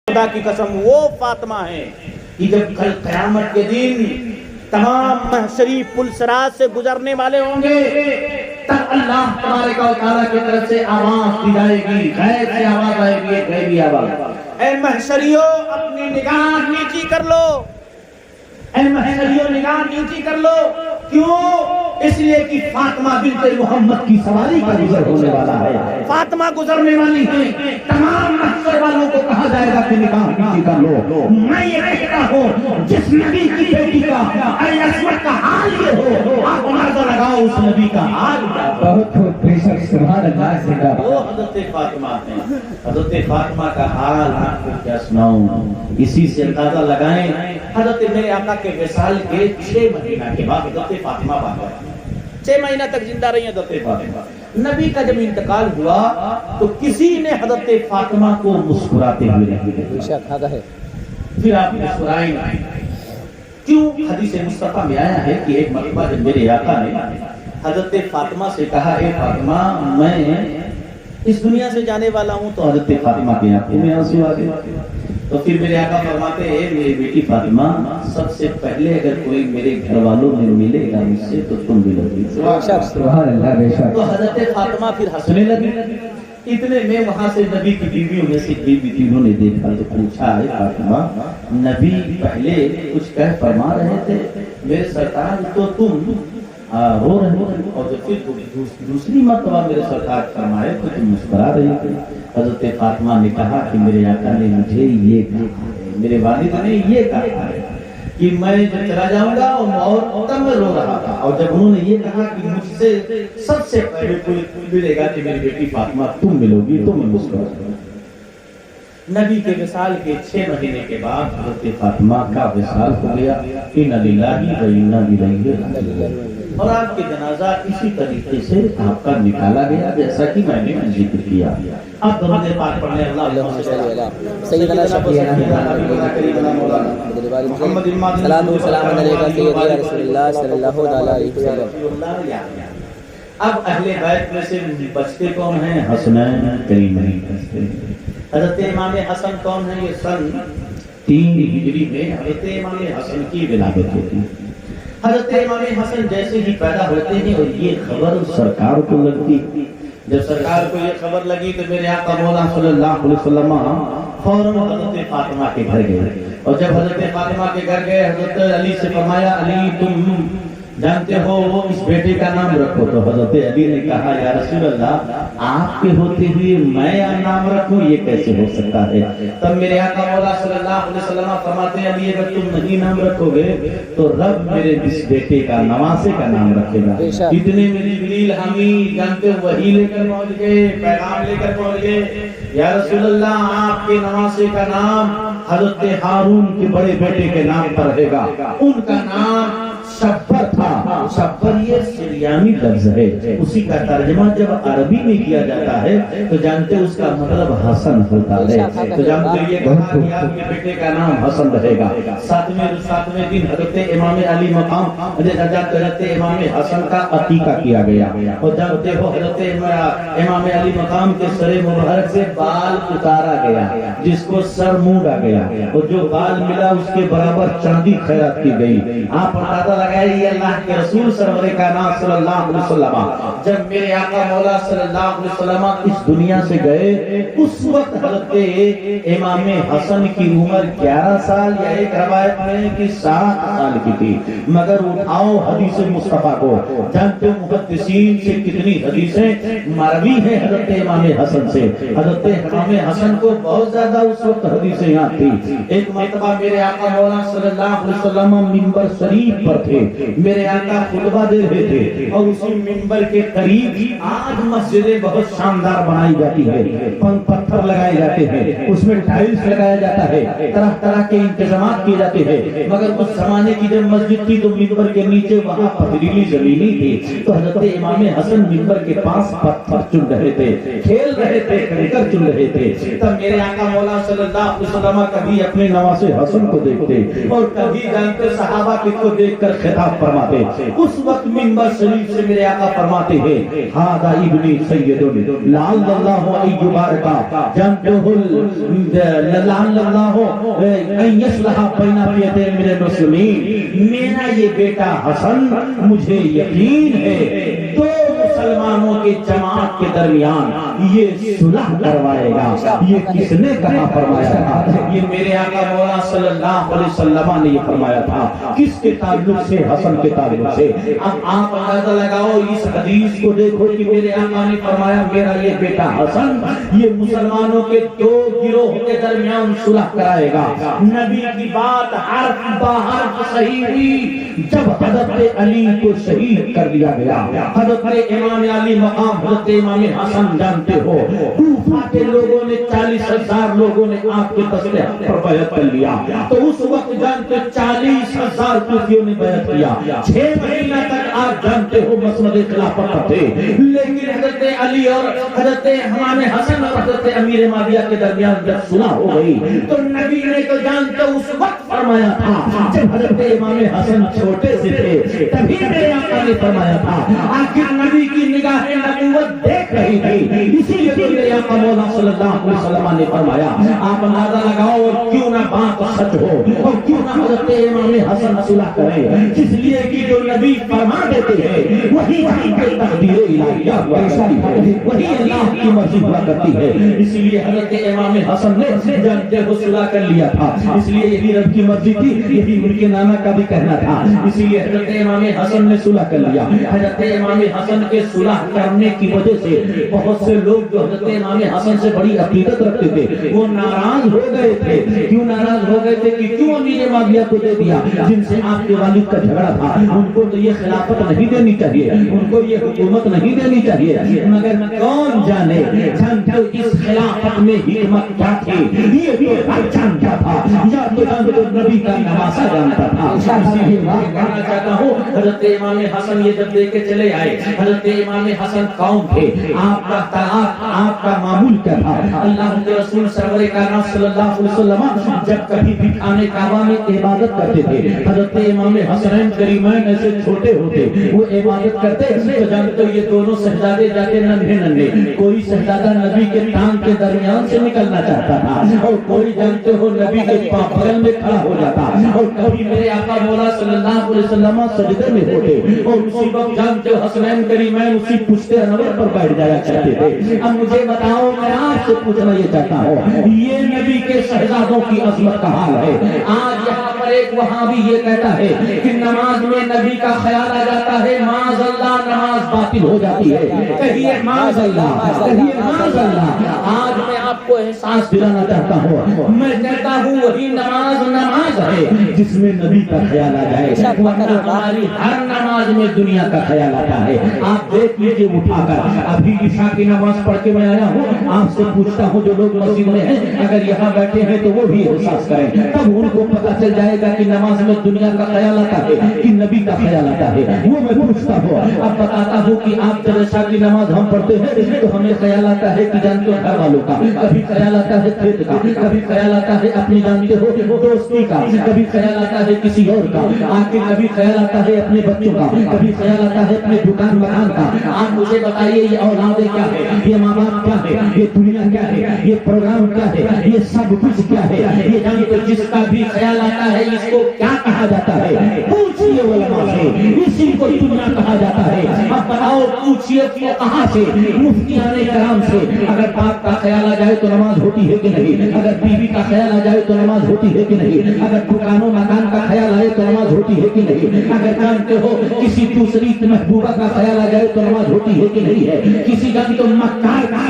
خدا کی قسم وہ فاطمہ ہے کہ جب کل قیامت کے دن تمام محشری پل صراط سے گزرنے والے ہوں گے تب اللہ تبارک و تعالیٰ کی طرف سے آواز دی جائے گی، غیب سے آواز آئے گی، غیبی آواز، اے محشریو اپنی نگاہ نیچی کر لو، اے محشریو نگاہ نیچی کر لو۔ کیوں؟ اس لیے کہ فاطمہ بنت محمد کی سواری کا گزر ہونے والا ہے، فاطمہ گزرنے والی ہے۔ تمام محشر والوں کو کہا جائے گا کہ نگاہ نیچی کر لو۔ میں یہ کہتا ہوں جس نبی کی بیٹی کا اے عصمت کا حال یہ ہو، آپ اندازہ لگاؤ اس نبی کا حال کیا ہے۔ بہت بے شک سبحان اللہ سے وہ حضرت فاطمہ ہیں، حضرت فاطمہ کا حال آپ کو کیا سناؤں، اسی سے اندازہ لگائیں۔ حضرت میرے آقا کے وصال کے 6 مہینہ کے بعد حضرت فاطمہ بات ہے، 6 مہینہ تک زندہ رہی حضرت فاطمہ۔ نبی کا جب انتقال ہوا تو کسی نے حضرت فاطمہ کو مسکراتے ہوئے نہیں دیکھا، پھر آپ مسکرائیں کیوں؟ حدیث مصطفیٰ میں آیا ہے کہ ایک مرتبہ جب میرے آقا نے حضرت فاطمہ سے کہا، اے فاطمہ میں اس دنیا سے جانے والا ہوں، تو حضرت فاطمہ کی آنکھوں میں آنسو آ گئے۔ تو پھر میرے آقا فرماتے ہیں، میری بیٹی فاطمہ سب سے پہلے اگر کوئی میرے گھر والوں میں ملے گا مجھ سے تو تم ملو گی۔ سبحان اللہ بے شک۔ تو حضرت فاطمہ پھر ہنسنے لگی۔ اتنے میں وہاں سے نبی کی بیویوں میں سے ایک بیوی تھی، انہوں نے دیکھا تو پوچھا، ہے فاطمہ نبی پہلے کچھ کہہ فرما رہے تھے، میرے سرکار تو تم رو رہے ہو، اور جب پھر دوسری مرتبہ میرے سرکار فرمائے تو تم مسکرا رہے تھے۔ حضرت فاطمہ نے کہا کہ میرے آقا نے مجھے یہ کہا ہے، میرے والد نے یہ کہا ہے کہ میں جب چلا جاؤں گا اور تب میں رو رہا تھا، اور جب انہوں نے یہ کہا کہ مجھ سے سب سے پہلے کوئی ملے گا کہ میری بیٹی فاطمہ تم ملو گی تو میں مسکراؤں گا۔ نبی کے وصال کے 6 مہینے کے بعد حضرت فاطمہ کا وصال ہو گیا۔ اِنَّ لِلَّهِ وَإِنَّا إِلَيْهِ رَاجِعُونَ۔ اور آپ کے جنازہ اسی طریقے سے آپ کا نکالا گیا جیسا کہ میں نے ذکر کیا۔ اب درود پاک پڑھنے اللہم صلی علی سیدنا محمد سلام و سلام علیکہ سیدنا رسول اللہ صلی اللہ علیہ وسلم۔ اب اہل بیت میں سے بچتے کون ہیں؟ حسنین کریمین۔ حضرت امام حسن کون ہیں؟ یہ سن 3 ہجری میں حضرت امام حسن کی ولادت ہوتی ہے۔ حضرت امام حسن جیسے ہی پیدا ہوتے ہیں اور یہ خبر سرکار کو لگتی، جب سرکار کو یہ خبر لگی تو میرے آقا مولا صلی اللہ علیہ وسلم فوراً حضرت فاطمہ کے گھر گئے، اور جب حضرت فاطمہ کے گھر گئے حضرت علی سے فرمایا، علی تم جانتے ہو وہ اس بیٹے کا نام رکھو، تو حضرت علی نے کہا، یا رسول اللہ آپ کے ہوتے ہوئے میں نام رکھوں یہ کیسے ہو سکتا ہے؟ تب میرے آقا مولا صلی اللہ علیہ وسلم فرماتے ہیں، علی اگر تم نہیں نام رکھو گے تو رب میرے اس بیٹے کا نواسے کا نام رکھے گا۔ اتنے میں جبریل حمید جانتے ہو وحی لے کر پہنچ گئے، پیغام لے کر پہنچ گئے، یا رسول اللہ آپ کے نواسے کا نام حضرت ہارون کے بڑے بیٹے کے نام پر رہے گا، ان کا نام شبر تھا۔ شبر یہ سریانی لفظ ہے، اسی کا ترجمہ جب عربی میں کیا جاتا ہے تو جانتے اس کا مطلب حسن ہوتا ہے، تو جانتے یہ کہا کہ آپ کے بیٹے کا نام حسن رہے گا۔ 7ویں دن حضرت امام علی مقام حضرت امام حسن کا عقیقہ کیا گیا، اور جانتے ہو حضرت امام علی مقام کے سر مبارک سے بال اتارا گیا، جس کو سر مونڈا گیا، اور جو بال ملا اس کے برابر چاندی خیرات کی گئی۔ آپ اندازہ لگائے یہ اللہ کے رسول سرور کائنات صلی اللہ علیہ وسلم جب میرے آقا مولا صلی اللہ علیہ وسلم اس دنیا سے گئے، اس وقت حضرت امام حسن کی عمر 11 سال یا ایک روایت میں کہ 7 سال کی تھی۔ مگر اٹھاؤ حدیث مصطفیٰ کو، جانتے محدثین سے کتنی حدیثیں مروی ہیں حضرت امام حسن سے۔ حضرت امام حسن کو بہت زیادہ اس وقت حدیثیں یاد تھی۔ ایک مرتبہ میرے آقا مولا صلی اللہ علیہ وسلم منبر شریف پر تھے، میرے آقا خطبہ دے رہے تھے، اور اسی منبر کے قریب آج مسجدیں بہت شاندار بنائی جاتی ہے، پتھر لگائے جاتے ہیں، اس میں ٹائلز لگایا جاتا ہے، طرح طرح کے انتظامات کیے جاتے ہیں، مگر اس زمانے کی جب مسجد تھی تو منبر کے نیچے وہاں پتھریلی زمینی تھی، تو حضرت امام حسن منبر کے پاس پتھر چن رہے تھے، کھیل رہے تھے، کرکٹ چن رہے تھے۔ تب میرے آقا مولا صلی اللہ علیہ وسلم کبھی اپنے نواسے حسن کو دیکھتے اور کبھی جانتے صحابہ کو دیکھ کر خطاب فرماتے، उस वक्त मिंबर शरीफ से मेरे आका फरमाते हैं हादा इब्नी सैयदुन लाल्लाहु अय्युबारका जंतुल लाल्लाहु अयस्लहा बैना फियते मेरे मुस्लिमीन। मेरा ये बेटा हसन मुझे यकीन है दो मुसलमानों के जमात के दरमियान ये सुलह करवाएगा। ये किसने कहा फरमाया था? ये मेरे आका मौला सल्लल्लाहु अलैहि वसल्लम ने ये फरमाया था। किसके ताल्लुक से? हसन के ताल्लुक से। अब आप अंदाजा लगाओ इस हदीस को देखो कि मेरे आका ने फरमाया मेरा ये बेटा हसन ये मुसलमानों के दो गिरोह के दरमियान सुलह कराएगा। नबी की बात हर्फ बहर्फ सही हुई जब हजरत अली को शहीद कर दिया गया। हजरत इमाम अली मकाम हजरत इमाम हसन जानते हो कूफा के लोगों ने 40,000 लोगों ने आपके दस्ते पर बैत कर लिया। तो उस वक्त जानते 40,000 कूफियों ने बैत किया। 6 महीना तक आप जानते हो मसनद खिलाफत पर थे। लेकिन हजरत अली और हजरत इमाम हसन और हजरत अमीर माविया के दरमियान जब सुलह हो गई तो नबी ने तो जानते उस वक्त फरमाया था जब हजरत इमाम हसन छोटे से थे तभी मेरे आका ने फरमाया था। आखिर नबी की निगाहें नबूवत देख रही थी इसीलिए तो मेरे आका मौला सल्लल्लाहु अलैहि वसल्लम ने फरमाया। आप अंदाजा लगाओ और क्यों ना बात सच हो और क्यों ना हजरत इमाम हसन सुलह करें इसलिए कि जो नबी फरमा देते हैं वही तकदीर इलाहिया हुआ करती है वही अल्लाह की मर्जी हुआ करती है। इसलिए हजरत इमाम हसन ने जानते हो सुलह कर लिया था। इसलिए यही रब की मर्जी थी यही उनके नाना का भी कहना था। इसीलिए हजरत इमाम हसन ने सुलह कर लिया। हजरत इमाम हसन के सुलह करने की वजह से बहुत से लोग जो हजरत इमाम हसन से बड़ी अकीदत रखते थे वो नाराज हो गए थे। क्यों नाराज हो गए थे कि क्यों अमीर माविया को दे दिया जिनसे आपके वालिद का झगड़ा था। उनको तो ये खिलाफत नहीं देनी चाहिए उनको ये हुकूमत नहीं देनी चाहिए। मगर कौन जाने जानते इस खिलाफत में हिकमत क्या थी ये भी हर जानता था या तो नबी का नवासा जानता था। इसीलिए मैं कहना चाहता हूँ हजरत इमाम हसन ये जब लेके चले आए हजरत इमाम हसन कौन थे आपका तलाक आपका मामूल क्या था? अल्लाह के रसूल सरवर कायनात सल्लल्लाहु अलैहि वसल्लम जब कभी भी खाने काबा में इबादत करते थे हजरत इमाम हसनैन करीमैन ऐसे छोटे होते वो इबादत करते तो जानते हो ये दोनों शहजादे जाते नन्हे नन्हे कोई शहजादा नबी के टांग के दरमियान से निकलना चाहता था और कोई जानते हो नबी के बगल में खड़ा हो जाता और कभी मेरे आका मौला सल्लल्लाहु अलैहि वसल्लम सजदे में होते और उसी वक्त जानते हो हसनैन करीमैन उसी पुश्ते अनवर पर बैठ जाया करते थे। अब मुझे बताओ मैं आपसे पूछना ये चाहता हूँ ये नबी के शहजादों की अजमत का हाल है। आज यहाँ पर एक वहाँ भी ये कहता है कि नमाज में नबी का ख्याल आ जाता है माज़अल्लाह नमाज बातिल हो जाती है। कहिए माज़अल्लाह कहिए माज़अल्लाह। आज मैं आपको एहसास दिलाना चाहता हूँ मैं कहता हूँ वही नमाज है जिसमें नबी का ख्याल आ जाए वरना हमारी हर नमाज में दुनिया का ख्याल आता है। आप देख लीजिए उठाकर अभी ईशा की नमाज पढ़ के मैं आया हूँ आपसे पूछता हूँ जो लोग मस्जिद में हैं अगर यहाँ बैठे हैं तो वो भी एहसास करें तब उनको पता चल जाएगा कि नमाज में दुनिया का ख्याल आता है कि नबी का ख्याल आता है। वो मैं पूछता हूँ अब बताता हूँ कि आप जब ईशा की नमाज हम पढ़ते हैं तो हमें ख्याल आता है कि जानते हो घर वालों का कभी ख्याल आता है खेत का कभी ख्याल आता है अपनी जानते हो दोस्ती का कभी ख्याल आता है किसी और का आके कभी ख्याल आता है अपने बच्चों का कभी ख्याल आता है अपने दुकान मकान का। आप मुझे बताइए ये औलादे क्या है ये माँ बाप क्या है ये दुनिया क्या है ये प्रोग्राम क्या है ये सब कुछ क्या है ये जानते जिसका भी ख्याल आता है इसको क्या कहा जाता है? पूछिए उलमा से इसी को दुनिया कहा जाता है। अब बताओ पूछिए कहाँ से मुफ्तियाने कराम से अगर बाप का ख्याल आ जाए तो नमाज होती है कि नहीं? अगर बीवी का ख्याल आ जाए तो नमाज होती है कि नहीं? अगर दुकानों मकान का ख्याल आए तो नमाज होती है कि नहीं? अगर जानते हो किसी दूसरी महबूबा का ख्याल आ जाए तो नमाज होती है कि नहीं है? किसी का तो मक्कार का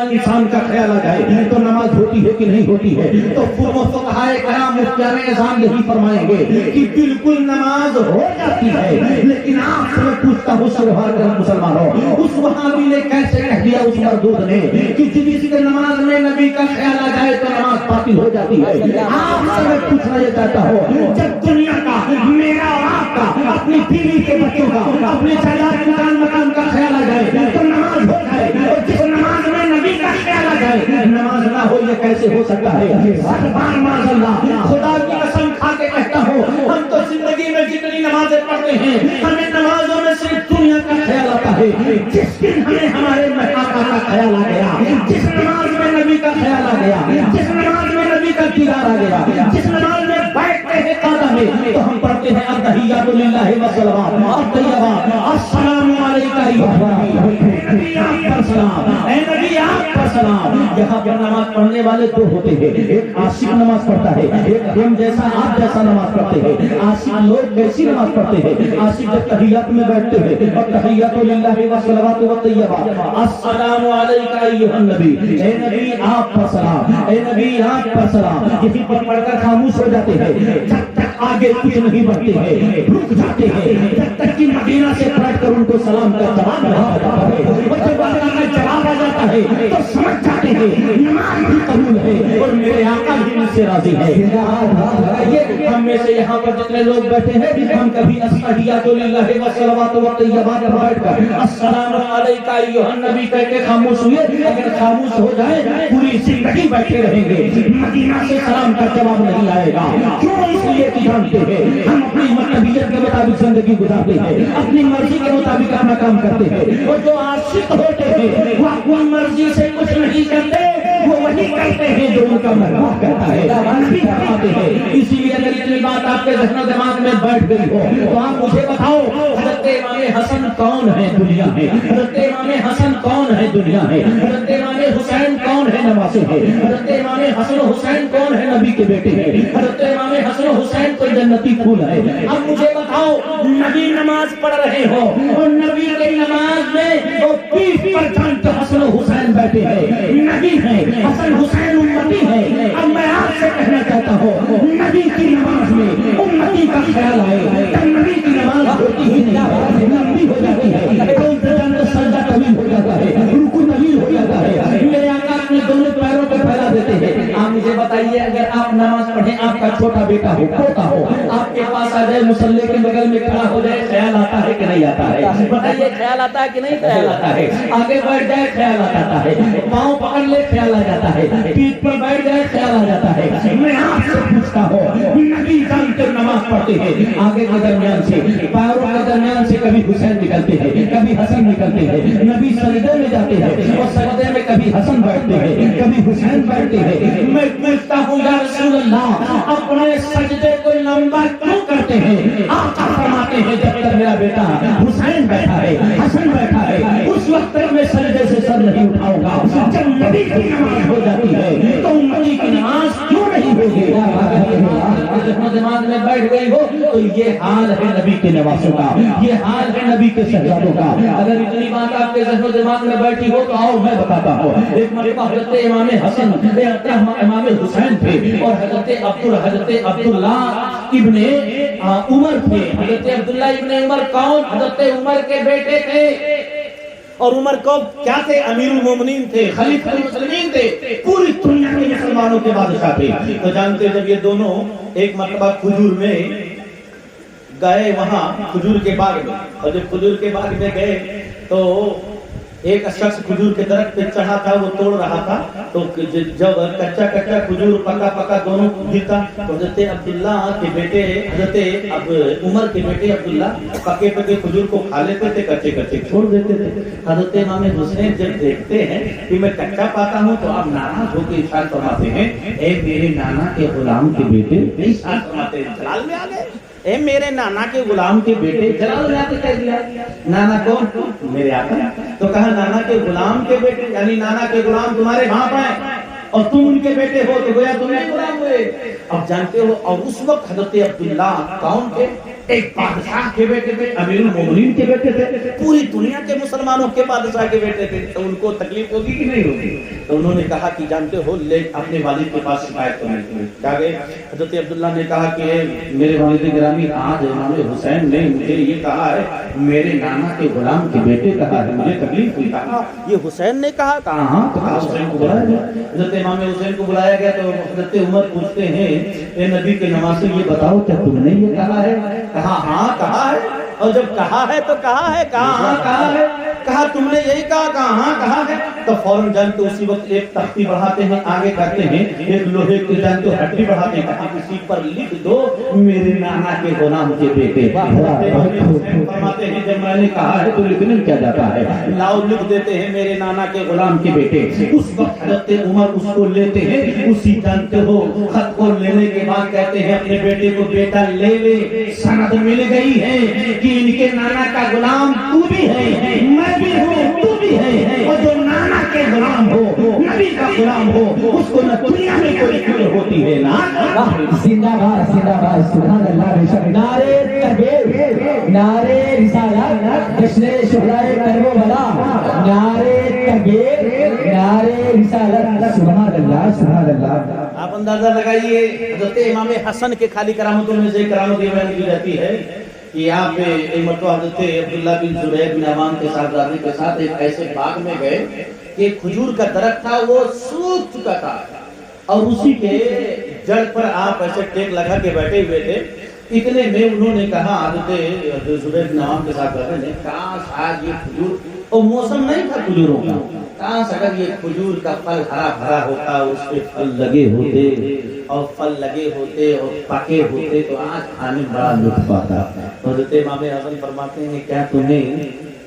इंसान का ख्याल आ जाए तो नमाज होती है कि नहीं होती है? तो फुक़हाए कराम मुफ्तियाने निज़ाम यही फरमाएंगे कि बिल्कुल नमाज हो जाती है। लेकिन आपसे मैं पूछता हूँ मुसलमानों उस वहाबी ने कैसे कह दिया उस मरदूद ने कि जिसके नमाज में नबी का ख्याल आ जाए तो नमाज बातिल हो जाती है। आपसे मैं पूछना ये चाहता हूँ जब दुनिया का मेरा और आपका अपनी बीवी के बच्चों का अपने जायदाद दुकान मकान का ख्याल आ जाए तो नमाज हो जाए और जिस नमाज में नबी का ख्याल आ जाए नमाज ना हो ये कैसे हो सकता है? खुदा की कसम खा के कहता हूँ हम तो जिंदगी में जितनी नमाजें पढ़ते फरमाते हैं हमें नमाजों में सिर्फ दुनिया का ख्याल आता है। जिस दिन हमें हमारे आका का ख्याल आ गया, जिस नमाज में नबी का ख्याल आ गया, जिस नमाज में नबी का दीदार आ गया, जिस नमाज में बैठते हैं कादा में, तो हम पढ़ते हैं अत्तहियातु लिल्लाहि व सलावात अत्तय्यबात अस्सलामु अलैका अय्युहन नबी आप पर सलाम, ऐ नबी आप पर सलाम। यहाँ पर नमाज पढ़ने वाले दो होते हैं, एक आशिक नमाज पढ़ता है, एक हम जैसा आप जैसा नमाज पढ़ते हैं। आशिक लोग कैसी नमाज पढ़ते हैं? आशिक जब तहिय्यात में बैठते हैं और तहिय्यातु लिल्लाहि व सलावात व तय्यबात अस्सलामु अलैका अय्युहन नबी, ऐ नबी आप पर सलाम, ऐ नबी आप पर सलाम, यहीं पर पढ़कर खामोश हो जाते हैं। जब तक आगे कुछ नहीं बढ़ते हैं, रुक जाते हैं, जब तक कि मदीना से पलट कर उनको सलाम का जवाब नहीं आ जाता है। और जब मदीना में जवाब आ जाता है तो समझ जाते हैं नमाज भी कबूल है और मेरे आका भी मुझसे राजी है। ये हम में से यहाँ पर जितने लोग बैठे हैं, हम कभी अत्तहियातु लिल्लाहि व सलावातु व तय्यबात में बैठकर अस्सलामु अलैका अय्युहन नबी कह के खामोश हुए? अगर खामोश हो जाए पूरी जिंदगी बैठे रहेंगे, मदीना से सलाम का जवाब नहीं आएगा। क्यों? इसलिए कि जानते हैं हम अपनी मर्ज़ी के मुताबिक जिंदगी गुजारते हैं, अपनी मर्जी के मुताबिक अपना काम करते हैं। और जो आशिक होते हैं वो अपनी मर्जी से कुछ नहीं करते, वो वही करते हैं जो उनका महबूब कहता है, नबी फरमाते हैं। इसीलिए अगर इतनी बात आपके ज़हन दिमाग में बैठ गई हो तो आप मुझे बताओ हज़रत इमाम हसन कौन है दुनिया में? हज़रत इमाम हसन कौन है दुनिया में? हज़रत इमाम हुसैन कौन है नवासे है? हज़रत इमाम हसन हुसैन कौन है नबी के बेटे हैं? हज़रत इमाम हसन हुसैन कोई जन्नती फूल है? अब मुझे बताओ नबी नमाज पढ़ रहे हो और नबी की नमाज में वो 20% हसन हुसैन बैठे हैं, नबी हैं, हसन हुसैन उम्मती है। अब मैं आपसे कहना चाहता हूँ नबी की नमाज में उम्मती का ख्याल आए तब नबी की नमाज होती ही नहीं, लंबी हो जाती है, सजदा तवील हो जाता है, रुकू तवील हो जाता है। मेरे आका अपने दोनों पैरों पर फैला देते हैं। आप मुझे बताइए अगर आप नमाज पढ़े, आपका छोटा बेटा हो, पोता हो, आपके पास आ जाए, मुसल्ले के बगल में खड़ा हो जाए, ख्याल आता है कि नहीं आता है? बताइए ख्याल आता है कि नहीं ख्याल आता है? आगे बढ़ जाए ख्याल आता है, पाँव पकड़ ले ख्याल आ जाता है, पीठ पर बैठ जाए ख्याल आ जाता है। मैं आपसे पूछता हूँ नबी जानते नमाज पढ़ते हैं, आगे के दरमियान से पैरों के दरमियान से कभी हुसैन निकलते हैं, कभी हसन निकलते हैं। नबी सजदे में जाते हैं और सजदे में कभी हसन बैठते हैं, कभी हुसैन बैठते हैं। मैं पूछता हूँ या रसूल अल्लाह अपने सजदे को लंबा क्यों करते हैं? आप फरमाते हैं जब तक मेरा बेटा हुसैन बैठा है, हसन बैठा है, उस वक्त तक मैं सजदे से सर नहीं उठाऊंगा। जब नबी की नमाज हो जाती है तो नबी की नमाज क्यों नहीं होगी? दिमाग में बैठ गई हो तो ये हाल है नबी के नवासों का, ये हाल है नबी के शहजादों का। अगर इतनी बात आपके ज़हन दिमाग में बैठी हो तो आओ मैं बताता हूँ। एक मरतबा हज़रत इमाम हसन इमाम हुसैन थे और हज़रत अब्दुल्ला इब्ने उमर थे। हज़रत अब्दुल्ला इब्ने उमर कौन? हज़रत उमर के बेटे थे। और उमर को क्या थे? अमीरुल मोमिनीन थे, खलीफातुल मुस्लिमीन थे, पूरी दुनिया के मुसलमानों के बादशाह थे। तो जानते जब ये दोनों एक मरतबा खजूर में गए, वहाँ खजूर के बाग में, और जब खजूर के बाग में गए तो एक शख्स खजूर के दरख्त पे चढ़ा था, वो तोड़ रहा था। तो जब कच्चा कच्चा खजूर पका पका दोनों गिरता तो हज़रत अब्दुल्ला के बेटे हज़रत उमर के बेटे अब्दुल्ला पके पके खजूर को खा लेते थे, कच्चे कच्चे छोड़ देते थे। हज़रत इमाम हुसैन जब देखते हैं कि मैं कच्चा पाता हूँ तो आप नाराज होकर इरशाद फरमाते हैं, ए मेरे नाना के गुलाम के बेटे, इरशाद फरमाते हैं जलाल में आ गए, ए मेरे नाना के गुलाम के बेटे। जलाल में आके कह दिया नाना कौन? मेरे आका। तो कहा नाना के गुलाम के बेटे, यानी नाना के गुलाम तुम्हारे बाप हैं और तुम उनके बेटे हो, तो गोया तुम नहीं गुलाम हुए। अब जानते हो, और उस वक्त हज़रत अब्दुल्ला कौन थे? एक बादशाह के बेटे थे, अमीरुल मोमिनीन के बेटे थे, पूरी दुनिया के मुसलमानों के बादशाह के बेटे थे। तो उनको तकलीफ होगी कि नहीं होगी? तो उन्होंने कहा कि जानते हो, ले अपने वालिद के पास शिकायत करने के लिए क्या गए। हज़रत अब्दुल्ला ने कहा कि मेरे वालिद गिरामी, आज इमाम हुसैन ने मुझे ये कहा है, मेरे नाना के गुलाम के बेटे कहा है, मुझे तकलीफ हुई। कहा ये हुसैन ने कहा? कहा हाँ। तो कहा हुसैन को बुलाया गया। हज़रत इमाम हुसैन को बुलाया गया तो हज़रत उमर पूछते हैं, ए नबी के नवासे ये बताओ क्या तुमने ये कहा है? कहा हाँ कहा है। اور جب کہا ہے تو کہا ہے، کہا ہے، کہا تم نے یہی کہا ہے، تو فوراً جانتے اسی وقت ایک تختی بڑھاتے ہیں، آگے کرتے ہیں ایک لوہے کی جانتے ہڈی بڑھاتے ہیں، کہا کسی پر لکھ دو میرے نانا کے غلام کے بیٹے۔ فرماتے ہیں جب میں نے کہا ہے تو لکھنے کیا جاتا ہے، لاؤ لکھ دیتے ہیں میرے نانا کے غلام کے بیٹے۔ اس وقت حضرت عمر اس کو لیتے ہیں، اسی جانتے ہو خط کو لینے کے بعد کہتے ہیں اپنے بیٹے کو، بیٹا لے لے، سند مل گئی ہے کہ ان کے نانا کا غلام تو بھی ہے، میں بھی ہوں، تو بھی ہے، اور جو نانا کے غلام ہو، نبی کا غلام ہو، اس کو نہ دنیا میں کوئی فکر ہوتی ہے نا۔ زندہ باد سبحان اللہ بے شک۔ نعرے تکبیر، نعرے رسالت، جشن شہدائے کربلا، نعرے تکبیر، نعرے رسالت، سبحان اللہ سبحان اللہ۔ آپ اندازہ لگائیے حضرت امام حسن کے خالی کرامتوں میں سے کرامت یہ بیان کی جاتی ہے کہ آپ ایک مرتبہ حضرت عبداللہ بن زبیر بن عوام کے صاحبزادے کے ساتھ ایک ایسے باغ میں گئے کہ ایک کھجور کا درخت تھا، وہ سوکھ چکا تھا، اور اسی کے جڑ پر آپ ایسے ٹیک لگا کے بیٹھے ہوئے تھے۔ اتنے میں انہوں نے کہا، حضرت زبیر بن عوام کے صاحبزادے نے، کاش آج یہ کھجور، اور موسم نہیں تھا کھجوروں کا، کاش اگر یہ کھجور کا پھل ہرا بھرا ہوتا، اس کے پھل لگے ہوتے اور پکے ہوتے تو آج کھانے میں بڑا لطف آتا۔ حضرت امام حسن فرماتے ہیں کیا تمہیں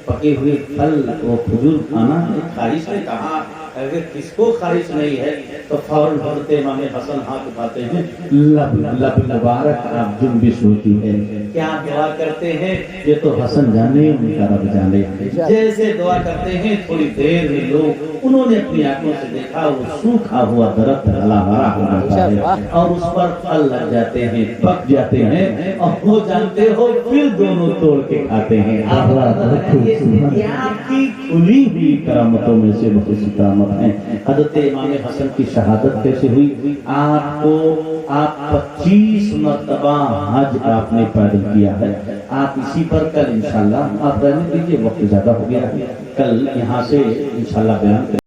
پکے ہوئے پھل اور کھجور کھانا ہے؟ خواہش نے کہا اگر کس کو خواہش نہیں ہے تو فوراً حضرت امام حسن ہاتھ اٹھاتے ہیں، لب مبارک آپ جنبش ہوتی ہے، کیا دعا کرتے ہیں یہ تو حسن جانے، ان کا رب جانے۔ جیسے دعا کرتے ہیں تھوڑی دیر میں لوگ انہوں نے اپنی آنکھوں سے دیکھا وہ سوکھا ہوا درخت ہرا بھرا ہو جاتا ہے اور اس پر پھل لگ جاتے ہیں، پک جاتے ہیں، اور وہ جانتے ہو پھر دونوں توڑ کے کھاتے ہیں۔ آپ کی کھلی ہوئی کرامتوں میں سے بہت کرامت ہیں۔ حضرت امام حسن کی شہادت کیسے ہوئی؟ آپ 25 مرتبہ حج آپ نے پیدل کیا ہے۔ آپ اسی پر کل انشاءاللہ آپ رہنے دیجیے، وقت زیادہ ہو گیا، کل یہاں سے انشاءاللہ بیان کریں۔